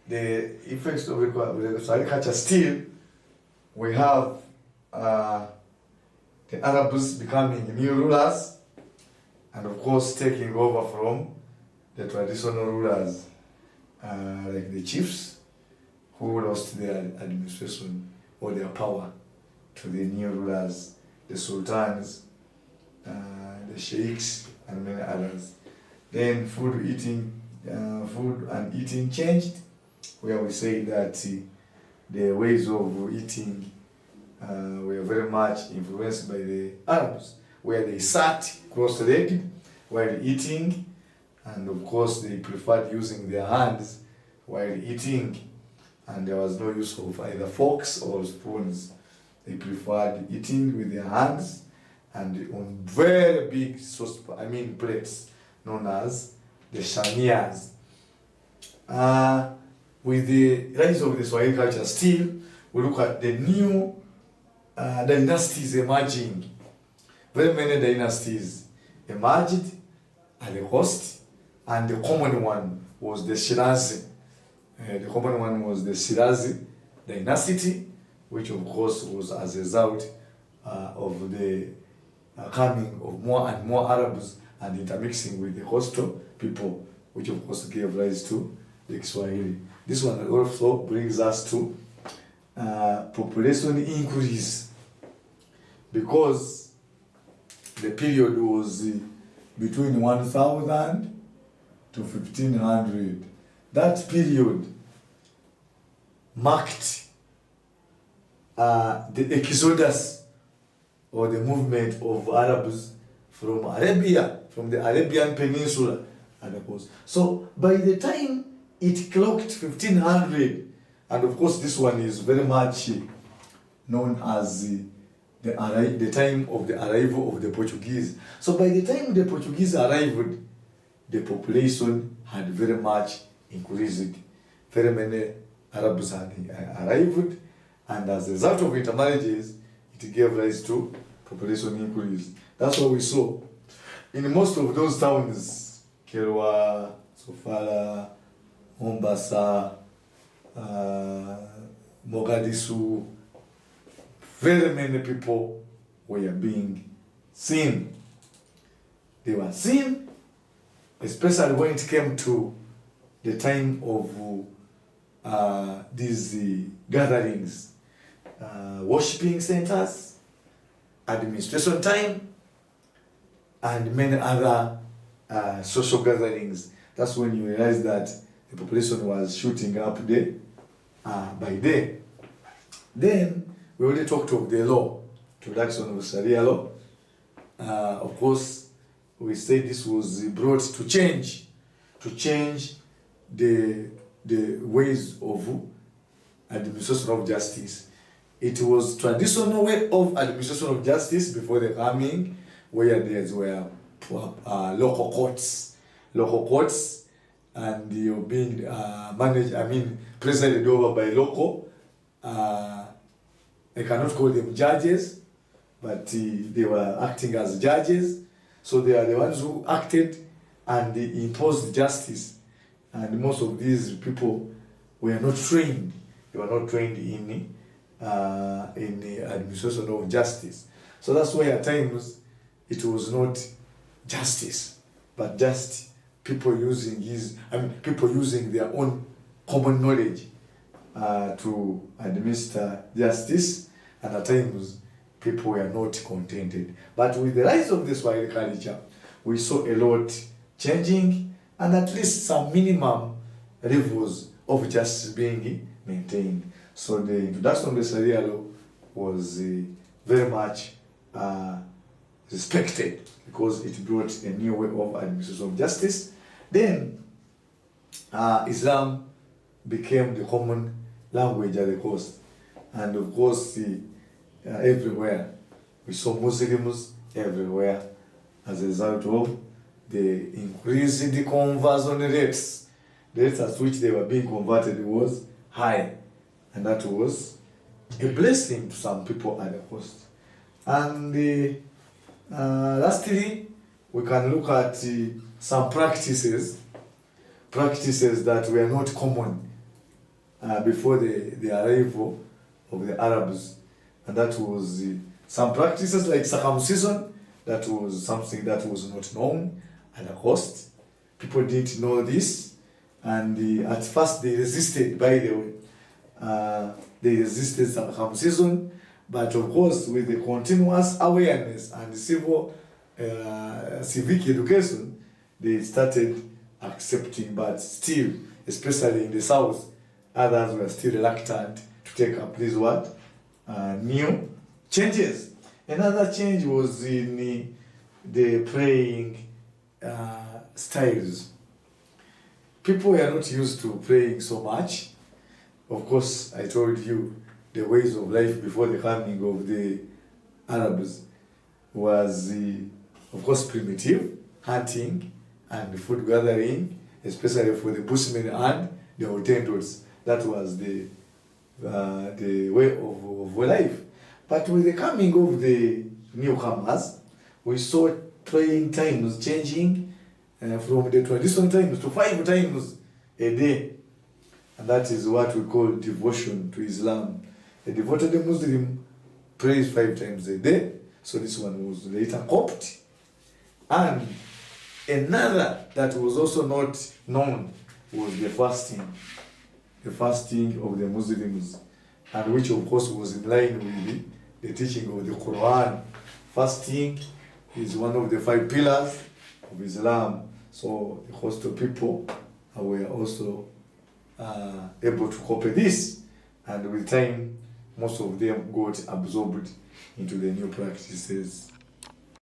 The effects of the Swahili culture still, we have the Arabs becoming new rulers, and of course taking over from the traditional rulers, like the chiefs, who lost their administration or their power to the new rulers, the sultans, the sheikhs, and many others. Then food and eating changed, where we say that the ways of eating were very much influenced by the Arabs, where they sat cross-legged while eating, and of course they preferred using their hands while eating, and there was no use of either forks or spoons. They preferred eating with their hands and on very big plates known as the shanias. With the rise of the Swahili culture still, we look at the new dynasties emerging. Very many dynasties emerged at the coast, and the common one was the Shirazi. The common one was the Shirazi dynasty, which of course was as a result of the coming of more and more Arabs and intermixing with the coastal people, which of course gave rise to the Swahili. This one also brings us to population increase, because the period was between 1000 to 1500. That period marked the exodus or the movement of Arabs from Arabia, from the Arabian Peninsula and the coast. So by the time it clocked 1500, and of course this one is very much known as the time of the arrival of the Portuguese. So by the time the Portuguese arrived, the population had very much increased. Very many Arabs had arrived, and as a result of intermarriages, it gave rise to population increase. That's what we saw in most of those towns: Kilwa, Sofala, Mombasa, Mogadishu. Very many people were being seen. They were seen, especially when it came to the time of these gatherings, worshipping centers, administration time, and many other social gatherings. That's when you realize that the population was shooting up day by day. Then we already talked of the law, introduction of Sharia law. Of course, we say this was brought to change the ways of administration of justice. It was traditional way of administration of justice before the coming, where there were local courts, and they were being presided over by local. I cannot call them judges, but they were acting as judges. So they are the ones who acted and they imposed justice. And most of these people were not trained. They were not trained in the administration of justice. So that's why at times it was not justice, but just people using their own common knowledge to administer justice, and at times people were not contented. But with the rise of the Swahili culture, we saw a lot changing, and at least some minimum levels of justice being maintained. So the introduction of the Sharia law was very much respected, because it brought a new way of administration of justice. Then Islam became the common language at the coast, and of course everywhere we saw Muslims everywhere as a result of the increase in the conversion rates. The rates at which they were being converted was high, and that was a blessing to some people at the coast. And lastly, we can look at some practices practices that were not common before the arrival of the Arabs. And that was some practices like circumcision, that was something that was not known at the coast. People didn't know this, and at first they resisted, by the way. They resisted circumcision, but of course with the continuous awareness and civic education, they started accepting, but still, especially in the south, others were still reluctant to take up this new changes. Another change was in the praying styles. People were not used to praying so much. Of course, I told you the ways of life before the coming of the Arabs was, of course, primitive, hunting and food gathering, especially for the Bushmen and the Hottentots. That was the way of life. But with the coming of the newcomers, we saw praying times changing from the traditional times to 5 times a day. And that is what we call devotion to Islam. A devoted Muslim prays 5 times a day. So this one was later copied. And another that was also not known was the fasting. The fasting of the Muslims, and which of course was in line with the teaching of the Quran. Fasting is one of the 5 pillars of Islam. So the host of people were also able to copy this, and with time most of them got absorbed into the new practices.